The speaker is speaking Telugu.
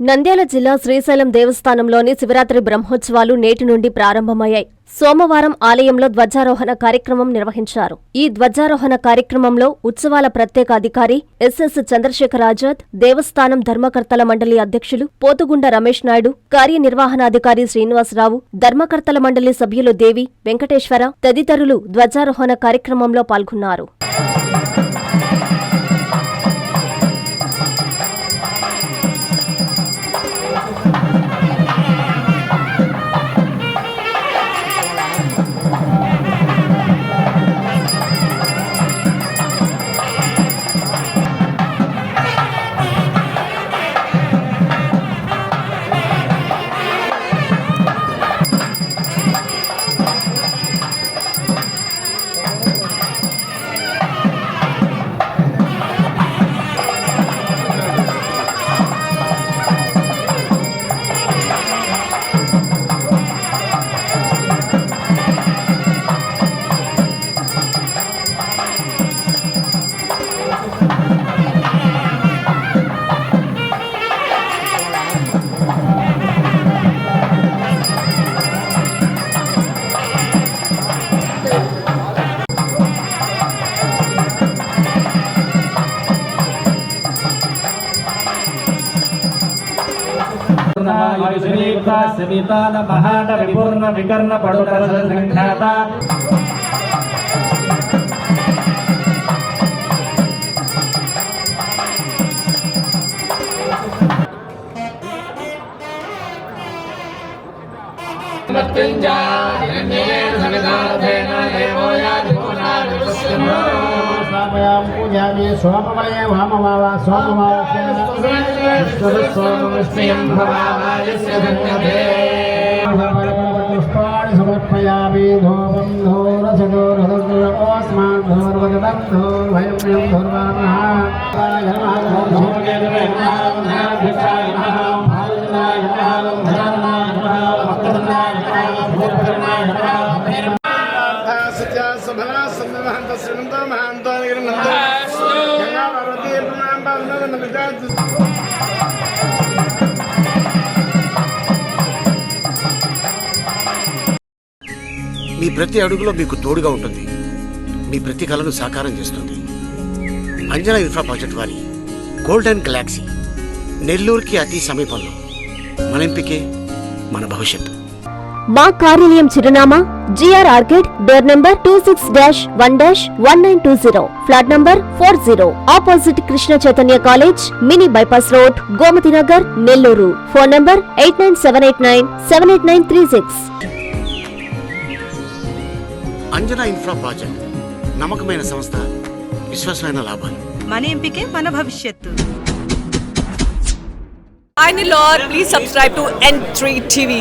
నంద్యాల జిల్లా శ్రీశైలం దేవస్థానంలోని శివరాత్రి బ్రహ్మోత్సవాలు నేటి నుండి ప్రారంభమయ్యాయి. సోమవారం ఆలయంలో ధ్వజారోహణ కార్యక్రమం నిర్వహించారు. ఈ ధ్వజారోహణ కార్యక్రమంలో ఉత్సవాల ప్రత్యేక అధికారి ఎస్ఎస్ చంద్రశేఖర్ ఆజాద్, దేవస్థానం ధర్మకర్తల మండలి అధ్యక్షులు పోతుగుండ రమేష్ నాయుడు, కార్యనిర్వహణాధికారి శ్రీనివాసరావు, ధర్మకర్తల మండలి సభ్యులు దేవి, వెంకటేశ్వర తదితరులు ధ్వజారోహణ కార్యక్రమంలో పాల్గొన్నారు. సవితాన మహాన విపూర్ణ వికర్ణ పడుకర సంఖ్యాత పూజామి సోమమయ వామవావ పుష్పాణి సమర్పయామి ధూపం ధూరసోస్మాన్ ధూర్వగతం ధూర్వయం ధూర్వామః మీ ప్రతి అడుగులో మీకు తోడుగా ఉంటుంది. మీ ప్రతి కలను సాకారం చేస్తుంది. అంజనా ఇన్ఫ్రా ప్రాజెక్ట్ వారి గోల్డెన్ గెలాక్సీ నెల్లూరుకి అతి సమీపంలో. మన ఎంపికే మన భవిష్యత్తు. మా కార్యాలయం చిరునామా GR orchid, door number 26-1-1920, flat number 40, opposite Krishna Chaitanya college, mini bypass road, Gomathi Nagar, Nellore. Phone number 8978978936. Anjana infra project నమ్మకమైన సంస్థ, విశ్వాసమైన లాభాలు. మన ఎంపికే మన భవిష్యత్తు. Hi Nilor, please subscribe to N3 TV.